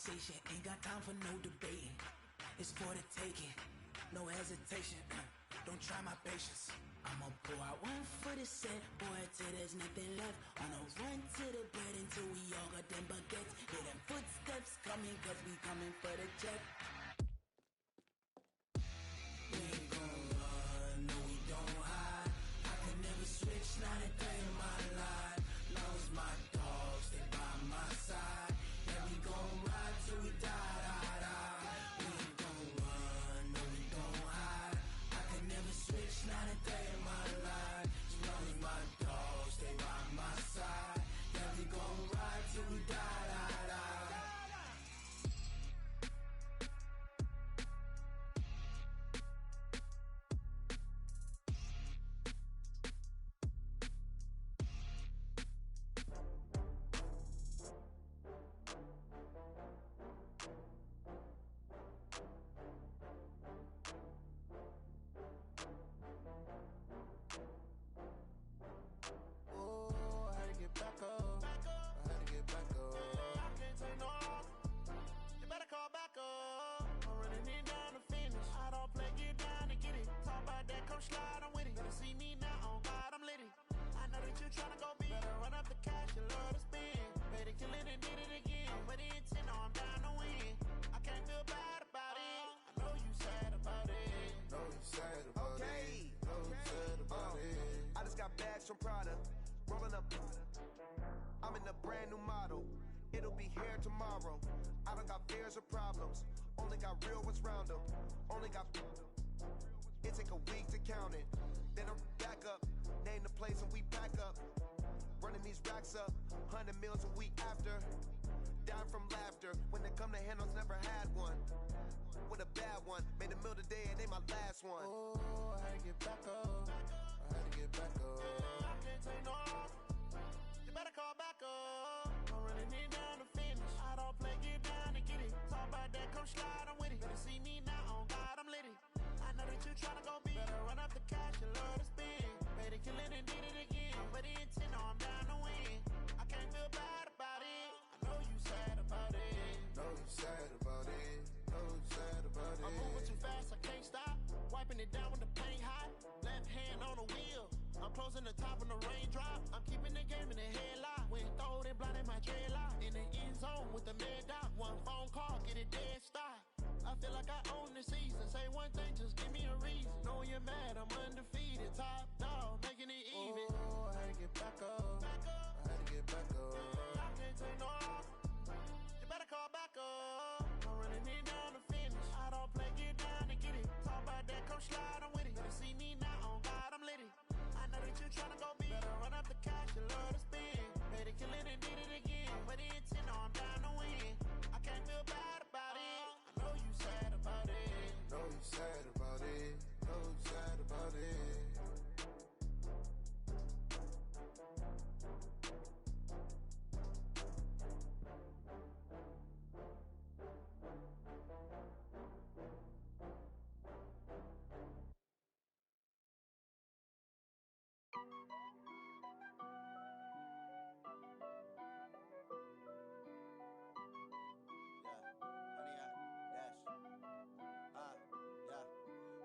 conversation, ain't got time for no debating. It's for the taking, no hesitation. Don't try my patience. I'ma pour out one for the set, boy, till there's nothing left. On a run to the bread until we all got them baguettes. Hear them footsteps coming, cause we coming for the check. We ain't gon' run, no we don't hide. I can never switch, not a day in my life. Long as my dogs stay by my side. Yeah, we gon' ride till we die, die, die. We ain't gon' run, no we don't hide. I can never switch, not a day in my life. As long as my dogs stay by my side. Yeah, we gon' ride till we die, die, die. From Prada, rolling up. I'm in a brand new model. It'll be here tomorrow. I don't got fears or problems. Only got real ones round them. Only got. It take a week to count it. Then I'm back up. Name the place and we pack up. Running these racks up. 100 meals a week after. Down from laughter. When they come to handles, never had one. With a bad one. Made a meal today and ain't my last one. Oh, I had to get back up. I had to get back up. I can't take no off. You better call back up. I'm running it down to finish. I don't play, get down and get it. Talk about that, come slide, I'm with it. Better see me now, on God, I'm litty. I know that you tryna go big. Better run up the cash, you love to spend. Better kill it and did it again. But the intent, no, I'm down to win. I can't feel bad about it. I know you sad about it. Know you sad about it. Know you sad about it. I'm moving too fast, I can't stop. Wiping it down with the paint hot. Left hand on the wheel. I'm closing the top when the raindrop. I'm keeping the game in the headlock. When throwed and blinded my dreadlock. In the end zone with the mad dot. One phone call, get it dead stop. I feel like I own the season. Say one thing, just give me a reason. Know you're mad, I'm undefeated. Top dog, making it even. Oh, I had to get back up. I had to get back up. I can't take no off. You better call back up. I'm running it down to finish. I don't play, get down and get it. Talk about that, come slide, I'm with it. Better see me now, on God, I'm litty. I know that you tryna go big. Better run up the cash, you love to spend. Better kill it and did it again. But the intent, no, I'm down to win. I can't feel bad about it. I know you sad about it. Know you sad about it. Know you sad about it.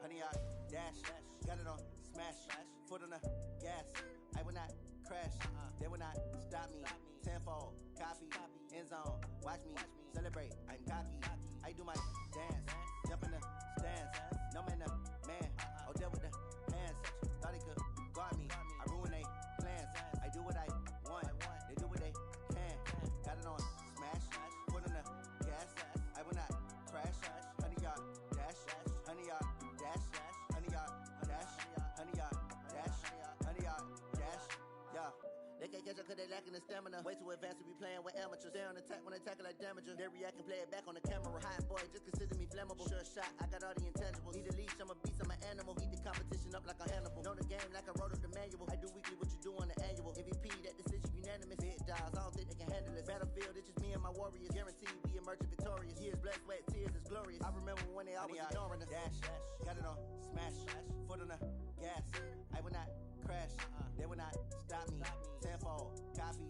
Honey, I dash, got it on smash, foot on the gas. I will not crash, they will not stop me. Tenfold, copy, end zone, watch me celebrate. I'm cocky, I do my dance, jump in the stands. No man, man, oh, deal with the hands. Thought he could guard me, I ruin they plans. I do what I want, they do what they can. Got it on smash, foot on the gas. I will not crash, honey, y'all dash, honey, y'all dash, honey, y'all dash, honey, y'all dash, honey, y'all dash, yeah. They can't catch up cause they lacking the stamina. Way too advanced to be playing with amateurs. Stay on attack when they tackle like damager. They react and play it back on the camera. Hot boy, just consider me flammable. Sure shot, I got all the intangibles. Need a leash, I'm a beast, I'm an animal. Heat the competition up like a Hannibal. Know the game like I wrote up the manual. I do weekly what you do on the annual. MVP, that decision unanimous. Big dials, I don't think they can handle this. Battlefield, it's just me and my warriors. Guaranteed we emerge victorious. Years, blood, sweat, tears, it's glorious. I remember when they always ignoring us. Dash, got it on smash, foot on the gas. I will not crash, they will not stop me. Tenfold, copy,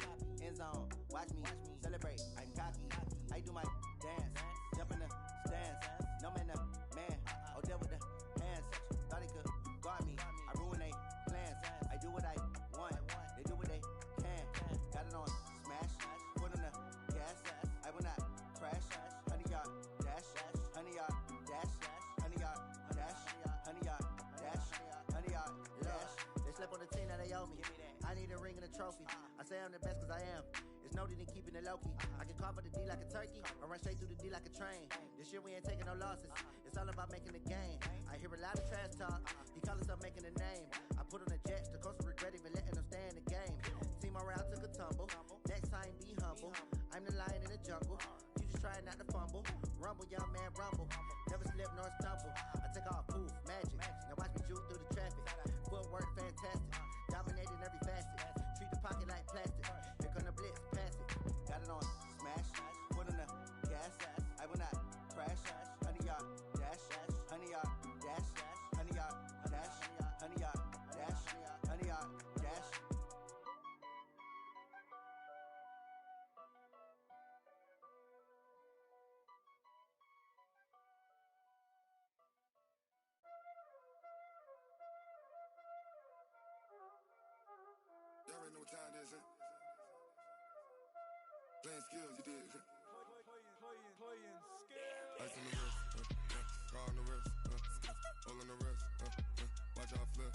end zone, watch me celebrate. I'm cocky, I do my dance. Jump in the stands. No man, the man. Oh, deal with the hands. Thought he could guard me. I ruin they plans. I do what I want. They do what they can. Got it on smash. Put on the gas. I will not crash. Honey yard dash. Honey yard dash. Honey yard dash. Honey yard dash. Honey yard dash. They slept on the team that they owe me. I need a ring and a trophy. I say I'm the best cause I am. It's no need in keeping it low-key. I can carve up the D like a turkey, or run straight through the D like a train. This year we ain't taking no losses. It's all about making the game. I hear a lot of trash talk. He call himself making a name. I put on the jets, the coach will regret even letting them stay in the game. Team around took a tumble. Next time be humble. I'm the lion in the jungle. You just try not to fumble. Rumble, young man, rumble. Never slip nor stumble. I take off, poof, magic. Now watch me juke through the traffic. Footwork fantastic. Dominating every facet. Treat the pocket like plastic. Here come the blitz, pass it. Got it on smash. Put on the gas. I will not crash. Honey yard dash. Honey yard dash. Honey yard dash. Honey yard dash. Honey yard dash. Y'all already know what time it is, huh? Playing skills, you did. Playing skills. Ice on the wrist, car on the wrist, hole in the wrist, watch how I flip,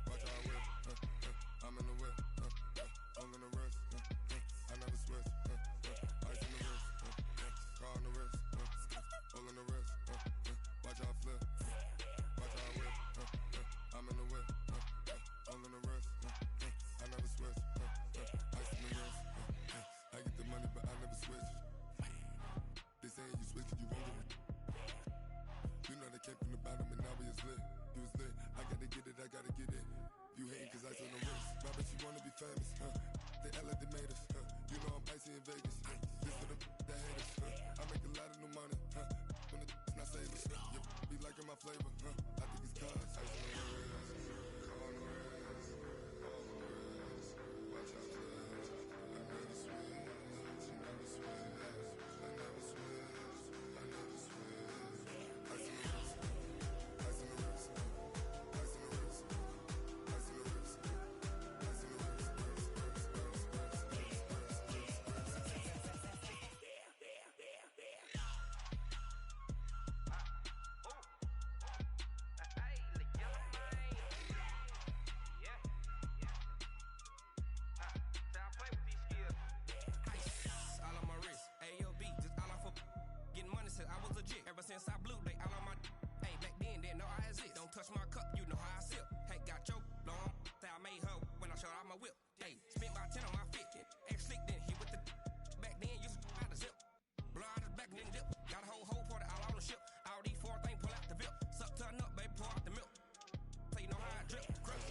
watch how I whip, I'm in the whip, hole in the wrist, I never switch, ice on the wrist, car on the wrist, hole in the wrist, watch how I flip, watch how I whip, I'm in the whip, hole in the wrist, I never switch, ice on the wrist, I get the money but I never switch. They saying you switch, you won't get it. You know they came from the bottom and now we is lit. You was lit, I gotta get it, I gotta get it. You hating cause ice on the wrist. My bitch, you wanna be famous, They act like they made us, You know I'm icy in Vegas, This for the that hate us, I make a lot of new money, When the not savers, You be liking my flavor, I think it's cause ice on the wrist, on the wrist, on the wrist. Watch out, I never switch, I never switch. Ever since I blew, they all on my. Hey, back then, didn't know I exist. Don't touch my cup, you know how I sip. Hey, got your long. Say I made her when I showed out my whip. Hey, spent about 10 on my fit. Ex slick, then he with the. Back then, used to out the zip. Blow out his back, then dip. Got a whole party all on the ship. All these 4 things pull out the VIP. Suck, turn up, baby, pour out the milk. So you know how I drip. Crush.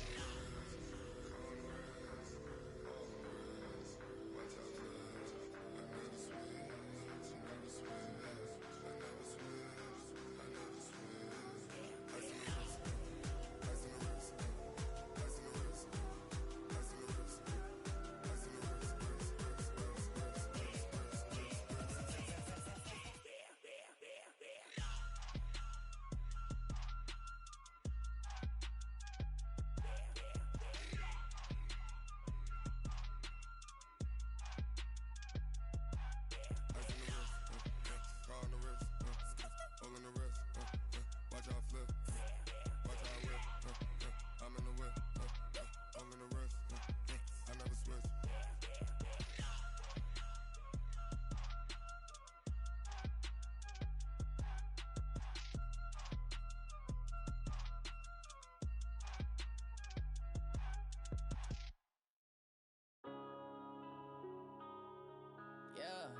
Yeah.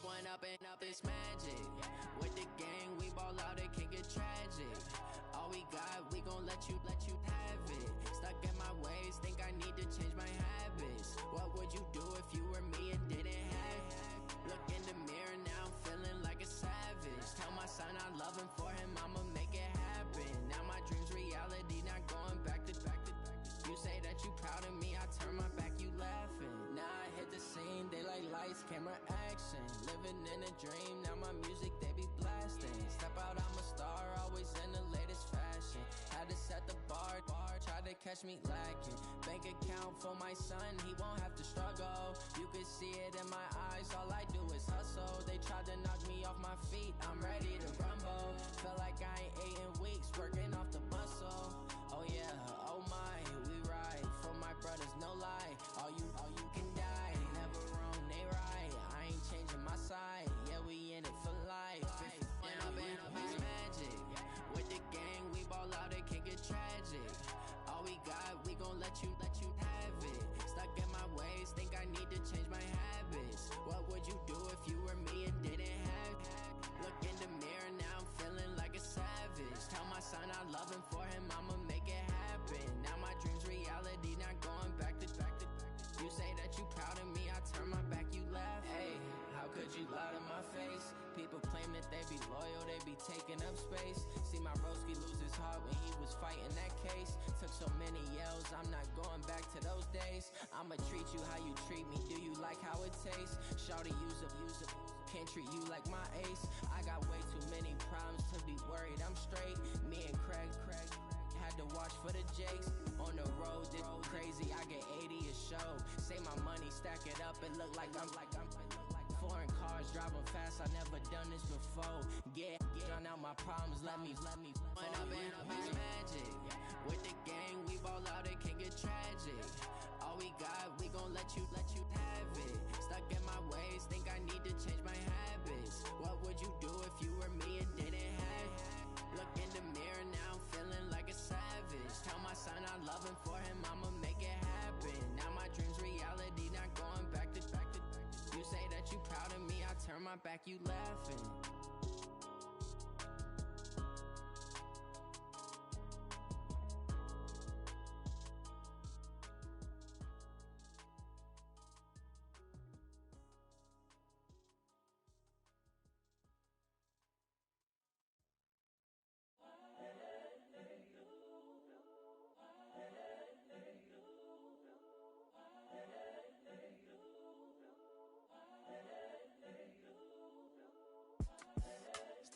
One up and up is magic. With the gang, we ball out, it can get tragic. All we got, we gon' let you have it. Stuck in my ways, think I need to change my habits. What would you do if you were me and didn't have it? Look in the mirror, now I'm feeling like a savage. Tell my son I love him, for him I'ma make it happen. Now my dream's reality, not going back to lights, camera action. Living in a dream, now my music they be blasting. Step out, I'm a star, always in the latest fashion. Had to set the bar, tried to catch me lacking. Bank account for my son, he won't have to struggle. You can see it in my eyes, all I do is hustle. They tried to knock me off my feet, I'm ready to rumble. Feel like I ain't ate in weeks, working off the muscle. Oh yeah, oh my, we ride for my brothers, no lie. All you can die, never wrong, they right. I ain't changing my side, yeah, we in it for life. And I've been magic with the gang, we ball out, it can get tragic. All we got, we gon' let you have it. Stuck in my ways, think I need to change my habits. What would you do if you were me and didn't have it? Look in the mirror, now I'm feeling like a savage. Tell my son I love him, for him I'ma make it happen. Now my dream's reality, not going back to. You say that you proud of me, I turn my back, you laugh. Hey, how could you lie to my face? People claim that they be loyal, they be taking up space. See my broski lose his heart when he was fighting that case. Took so many yells, I'm not going back to those days. I'ma treat you how you treat me, do you like how it tastes? Shawty, use up, can't treat you like my ace. I got way too many problems to be worried, I'm straight. Me and Craig had to watch for the Jakes. On the road, this crazy, I get 80 a show. Say my money, stack it up, it look like I'm foreign cars, driving fast, I never done this before. Get drown out my problems, let me When I've been magic with the gang, we ball out, it can get tragic. All we got, we gon' let you have it. Stuck in my ways, think I need to change my habits. What would you do if you were me and didn't have it? Look in the mirror, now I'm feeling like a savage. Tell my son I love him, for him I'ma make it happen. Now my dream's reality, not going back to. You say that you proud of me, I turn my back, you laughing.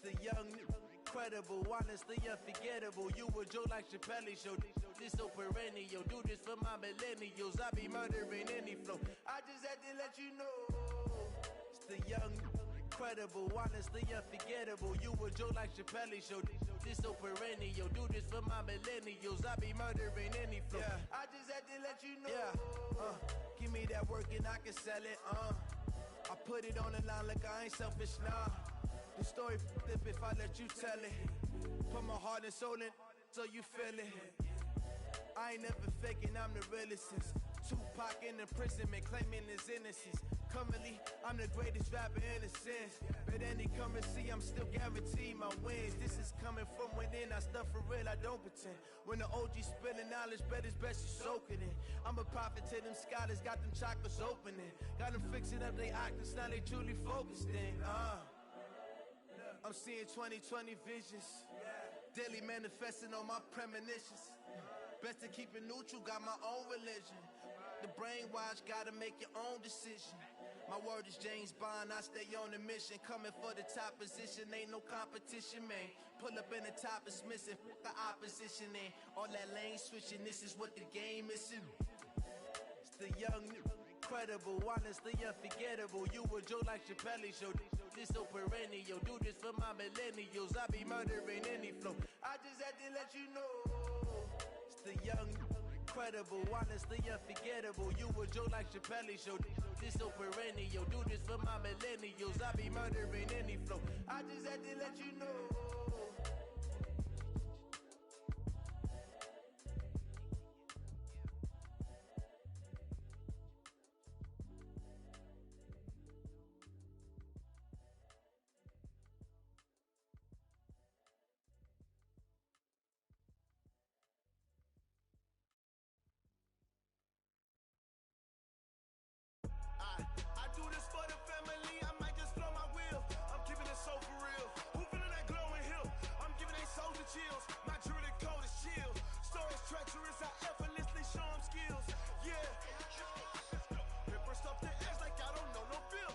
The young, incredible, honestly unforgettable. You a Joe like Chappelle show. This so perennial. Do this for my millennials. I be murdering any flow. I just had to let you know. It's the young, incredible, honestly unforgettable. You a Joe like Chappelle show. This so perennial. Do this for my millennials. I be murdering any flow. Yeah. I just had to let you know. Yeah. Give me that work and I can sell it. I put it on the line like I ain't selfish, nah. The story flip if I let you tell it. Put my heart and soul in so you feel it. I ain't never faking, I'm the realest since Tupac in imprisonment, claiming his innocence. Currently, I'm the greatest rapper in a sense. But any currency, I'm still guaranteed my wins. This is coming from within, I stuff for real, I don't pretend. When the OG spilling knowledge, bet it's best you soak it in. I'm a prophet to them scholars, got them chakras opening. Got them fixing up they octaves, now they truly focused in. I'm seeing 2020 visions. Daily manifesting on my premonitions. Best to keep it neutral, got my own religion. The brainwash, gotta make your own decision. My word is James Bond, I stay on a mission. Coming for the top position, ain't no competition, man. Pull up in the top is missing, fuck the opposition in. All that lane switching, this is what the game missing. It's the young, incredible, honestly unforgettable. You a Joe like Chappelle show. This so perennial. Do this for my millennials. I be murdering any flow. I just had to let you know. It's the young, incredible, honestly unforgettable. You a Joe like Chappelle show. This so perennial. Do this for my millennials. I be murdering any flow. I just had to let you know. I do this for the family, I might just blow my wheel. I'm keeping it so for real. Who feeling that glowing hill? I'm giving they souls the chills. My jewelry code is chill. Stories treacherous, I effortlessly show them skills. Yeah. Ripper stuff the edge like I don't know no feel.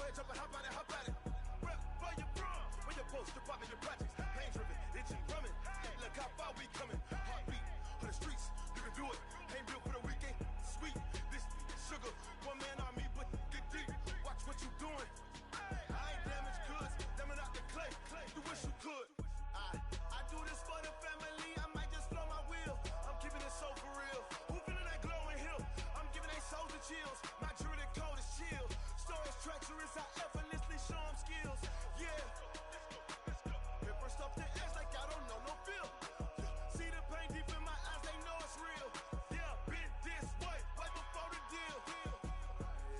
ahead, jump and hop out it. Rep for your bro, for your post, your partner, your projects. Pain driven, itching, drumming. Look how far we coming. Heartbeat on the streets, you can do it. Ain't built for the weekend. Sweet, this sugar, one man army, but get deep. Watch what you doing. I ain't damaged goods, damn it out the clay. You wish you could. I do this for the family. I might just blow my wheel. I'm keeping it so for real. Who feeling that glowing hill? I'm giving they souls the chills. My jewelry code is chill. Stories treacherous, I effortlessly show them skills. Yeah. Hit first off the edge like I don't know no feel. See the pain deep in my eyes, they know it's real. Yeah, been this way, way before the deal.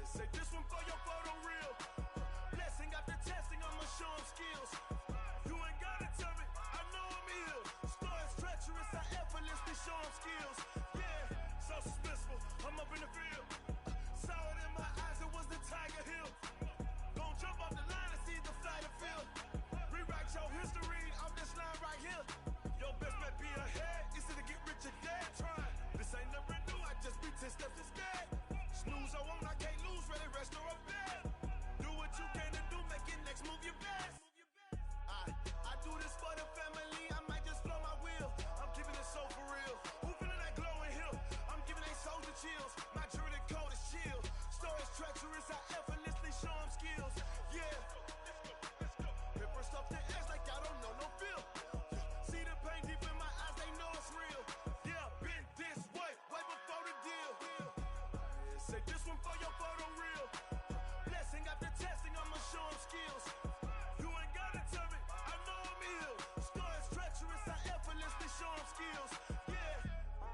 Say this one for your photo real. Blessing after testing, I'ma show them skills. You ain't gotta tell me, I know I'm ill. Stories treacherous, I effortlessly show them skills. Yeah, so suspenseful, I'm up in the field. Saw it in my eyes, it was the Tiger Hill. Gon' jump off the line and see the flight of field. Rewrite your history off this line right here. Your best bet be ahead, easy to get rich or dead. Trying, this ain't never new, I just be 10 steps instead. Snooze I won't, I can't lose, ready, rest or up bed. Do what you can to do, make your next move your best. I do this for the family, I might just blow my wheel. I'm keeping it so for real. Who feeling that glowing hill? I'm giving they souls the chills. My jewelry code is chill. Stories treacherous, I effortlessly show them skills. Yeah. Hit first off the edge like I don't know no feel. See the pain deep in my eyes, they know it's real. Yeah, been this way, way before the deal. Say this one for your photo real. Blessing after testing, I'ma show them skills. You ain't gotta tell me, I know I'm ill. Stories treacherous, I effortlessly show them skills. Yeah.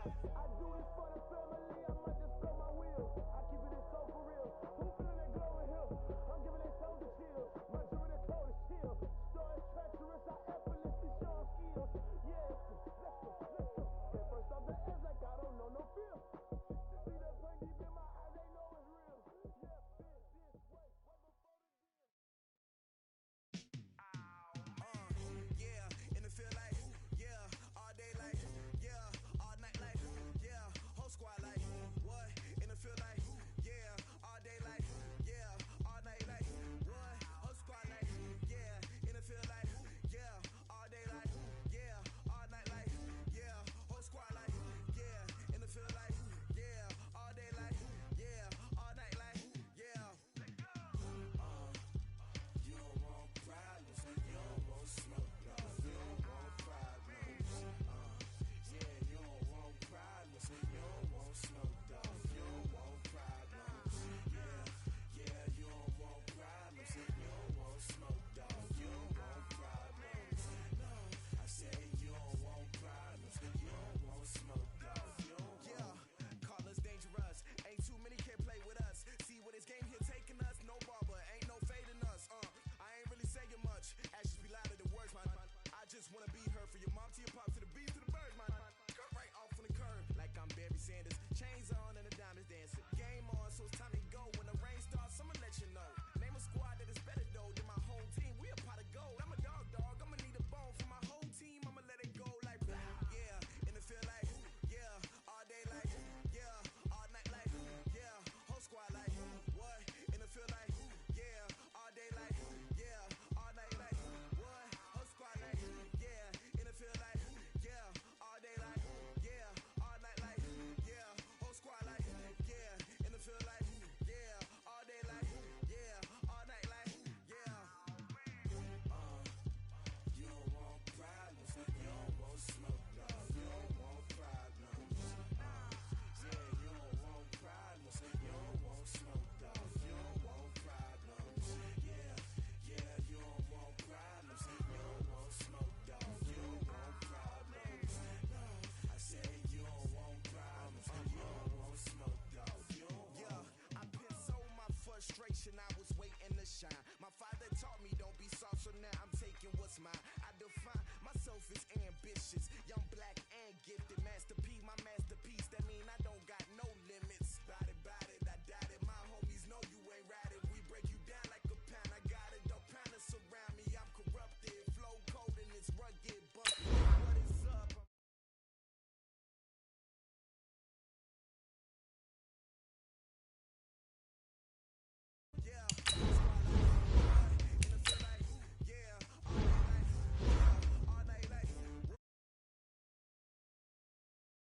I do this for the family, I might just blow my wheel. I keep it so for real. Who feeling that glowing hill? I'm giving they souls the chill. My jewelry code is chill. Stories treacherous, I effortlessly show them skills. Yeah, let's go. Get first off the edge like I don't know no feel. See that pain deep in my eyes, they know it's real. Yeah, been this way, way before the deal. Yeah, and it feel like, yeah, all day like, yeah, all night like, yeah, whole squad like, what? And it feel like, yeah, all day like, yeah, all night like, what? Whole squad like, yeah, and it feel like, yeah, all day like, yeah, all night like, yeah, whole squad like, yeah, and it feel like, yeah, all day like, yeah, all night like, yeah. You don't want problems, you don't want smoke, no. You don't want problems, yeah, you don't want problems, you don't want smoke, dog. You don't want problems, yeah, you don't want problems, you don't want smoke, dog. You don't want problems, no. I say you don't want problems, you don't want smoke, dog. You don't want. Yeah, call us dangerous. Ain't too many can play with us. See what this game here taking us. No barber, ain't no fading us. I ain't really saying much. Actions be louder than words, man. I just wanna be heard from your mom to your pop to the beat to the birds, man. Cut right off on the curb like I'm Barry Sanders. Chains on and the diamonds dancing. Game on, so it's time to go. When the rain starts, I'ma let you know.